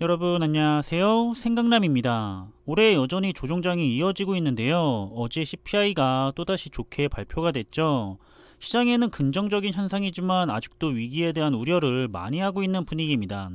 여러분 안녕하세요. 생강남입니다. 올해 여전히 조정장이 이어지고 있는데요. 어제 CPI가 또다시 좋게 발표가 됐죠. 시장에는 긍정적인 현상이지만 아직도 위기에 대한 우려를 많이 하고 있는 분위기입니다.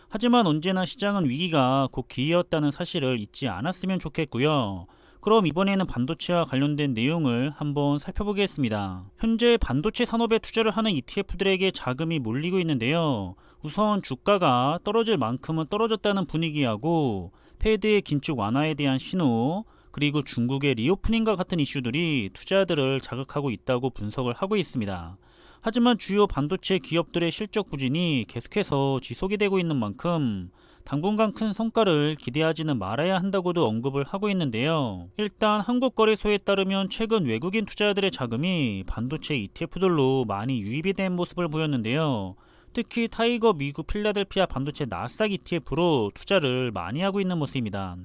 하지만 언제나 시장은 위기가 곧 기회였다는 사실을 잊지 않았으면 좋겠고요. 그럼 이번에는 반도체와 관련된 내용을 한번 살펴보겠습니다. 현재 반도체 산업에 투자를 하는 ETF들에게 자금이 몰리고 있는데요. 우선 주가가 떨어질 만큼은 떨어졌다는 분위기하고 패드의 긴축 완화에 대한 신호, 그리고 중국의 리오프닝과 같은 이슈들이 투자들을 자극하고 있다고 분석을 하고 있습니다. 하지만 주요 반도체 기업들의 실적 부진이 계속해서 지속이 되고 있는 만큼 당분간 큰 성과를 기대하지는 말아야 한다고도 언급을 하고 있는데요. 일단 한국거래소에 따르면 최근 외국인 투자자들의 자금이 반도체 ETF들로 많이 유입이 된 모습을 보였는데요. 특히 타이거 미국 필라델피아 반도체 나스닥 ETF로 투자를 많이 하고 있는 모습입니다.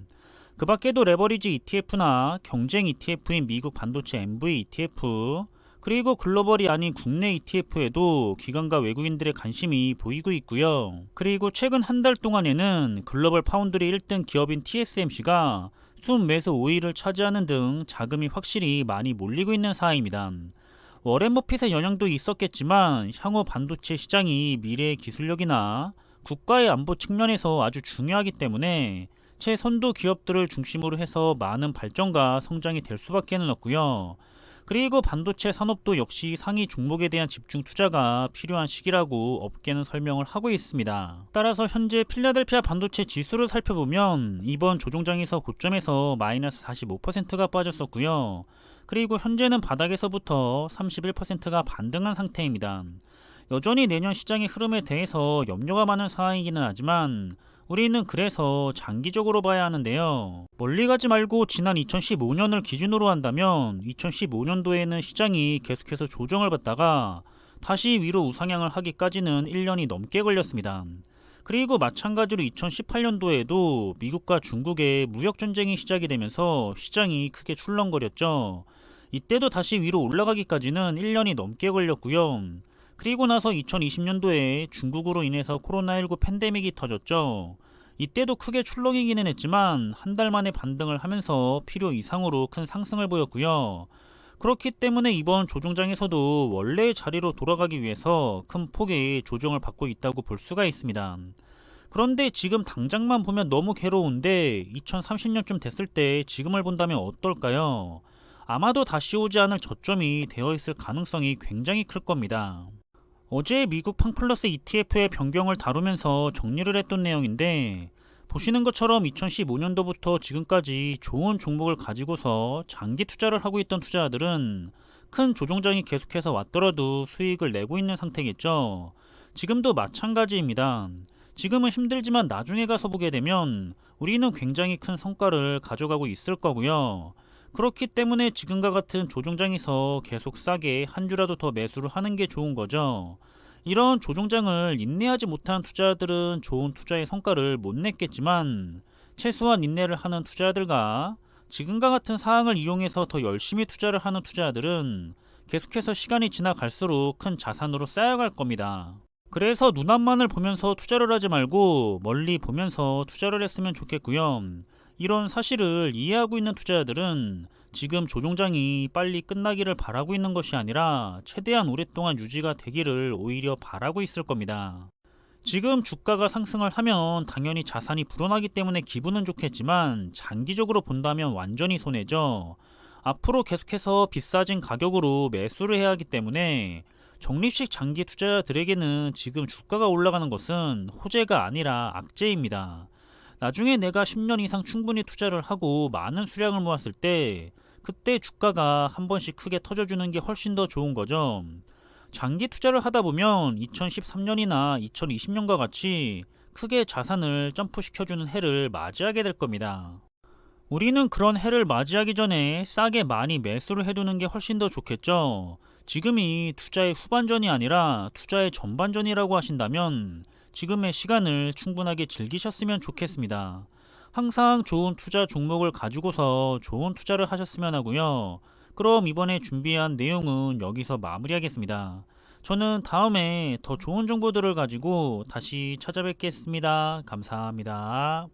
그 밖에도 레버리지 ETF나 경쟁 ETF인 미국 반도체 MV ETF, 그리고 글로벌이 아닌 국내 ETF에도 기관과 외국인들의 관심이 보이고 있고요. 그리고 최근 한 달 동안에는 글로벌 파운드리 1등 기업인 TSMC가 순 매수 5위를 차지하는 등 자금이 확실히 많이 몰리고 있는 상황입니다. 워렌 버핏의 영향도 있었겠지만 향후 반도체 시장이 미래의 기술력이나 국가의 안보 측면에서 아주 중요하기 때문에 최선도 기업들을 중심으로 해서 많은 발전과 성장이 될 수밖에는 없고요. 그리고 반도체 산업도 역시 상위 종목에 대한 집중 투자가 필요한 시기라고 업계는 설명을 하고 있습니다. 따라서 현재 필라델피아 반도체 지수를 살펴보면 이번 조종장에서 고점에서 마이너스 45%가 빠졌었고요. 그리고 현재는 바닥에서부터 31%가 반등한 상태입니다. 여전히 내년 시장의 흐름에 대해서 염려가 많은 상황이기는 하지만 우리는 그래서 장기적으로 봐야 하는데요. 멀리 가지 말고 지난 2015년을 기준으로 한다면 2015년도에는 시장이 계속해서 조정을 받다가 다시 위로 우상향을 하기까지는 1년이 넘게 걸렸습니다. 그리고 마찬가지로 2018년도에도 미국과 중국의 무역전쟁이 시작이 되면서 시장이 크게 출렁거렸죠. 이때도 다시 위로 올라가기까지는 1년이 넘게 걸렸고요. 그리고 나서 2020년도에 중국으로 인해서 코로나19 팬데믹이 터졌죠. 이때도 크게 출렁이기는 했지만 한 달 만에 반등을 하면서 필요 이상으로 큰 상승을 보였고요. 그렇기 때문에 이번 조정장에서도 원래의 자리로 돌아가기 위해서 큰 폭의 조정을 받고 있다고 볼 수가 있습니다. 그런데 지금 당장만 보면 너무 괴로운데 2030년쯤 됐을 때 지금을 본다면 어떨까요? 아마도 다시 오지 않을 저점이 되어 있을 가능성이 굉장히 클 겁니다. 어제 미국 팡플러스 ETF의 변경을 다루면서 정리를 했던 내용인데 보시는 것처럼 2015년도부터 지금까지 좋은 종목을 가지고서 장기 투자를 하고 있던 투자자들은 큰 조정장이 계속해서 왔더라도 수익을 내고 있는 상태겠죠. 지금도 마찬가지입니다. 지금은 힘들지만 나중에 가서 보게 되면 우리는 굉장히 큰 성과를 가져가고 있을 거고요. 그렇기 때문에 지금과 같은 조정장에서 계속 싸게 한 주라도 더 매수를 하는 게 좋은 거죠. 이런 조정장을 인내하지 못한 투자자들은 좋은 투자의 성과를 못 냈겠지만 최소한 인내를 하는 투자자들과 지금과 같은 상황을 이용해서 더 열심히 투자를 하는 투자자들은 계속해서 시간이 지나갈수록 큰 자산으로 쌓여갈 겁니다. 그래서 눈앞만을 보면서 투자를 하지 말고 멀리 보면서 투자를 했으면 좋겠고요. 이런 사실을 이해하고 있는 투자자들은 지금 조종장이 빨리 끝나기를 바라고 있는 것이 아니라 최대한 오랫동안 유지가 되기를 오히려 바라고 있을 겁니다. 지금 주가가 상승을 하면 당연히 자산이 불어나기 때문에 기분은 좋겠지만 장기적으로 본다면 완전히 손해죠. 앞으로 계속해서 비싸진 가격으로 매수를 해야 하기 때문에 적립식 장기 투자자들에게는 지금 주가가 올라가는 것은 호재가 아니라 악재입니다. 나중에 내가 10년 이상 충분히 투자를 하고 많은 수량을 모았을 때 그때 주가가 한 번씩 크게 터져주는 게 훨씬 더 좋은 거죠. 장기 투자를 하다 보면 2013년이나 2020년과 같이 크게 자산을 점프시켜주는 해를 맞이하게 될 겁니다. 우리는 그런 해를 맞이하기 전에 싸게 많이 매수를 해두는 게 훨씬 더 좋겠죠. 지금이 투자의 후반전이 아니라 투자의 전반전이라고 하신다면 지금의 시간을 충분하게 즐기셨으면 좋겠습니다. 항상 좋은 투자 종목을 가지고서 좋은 투자를 하셨으면 하고요. 그럼 이번에 준비한 내용은 여기서 마무리하겠습니다. 저는 다음에 더 좋은 정보들을 가지고 다시 찾아뵙겠습니다. 감사합니다.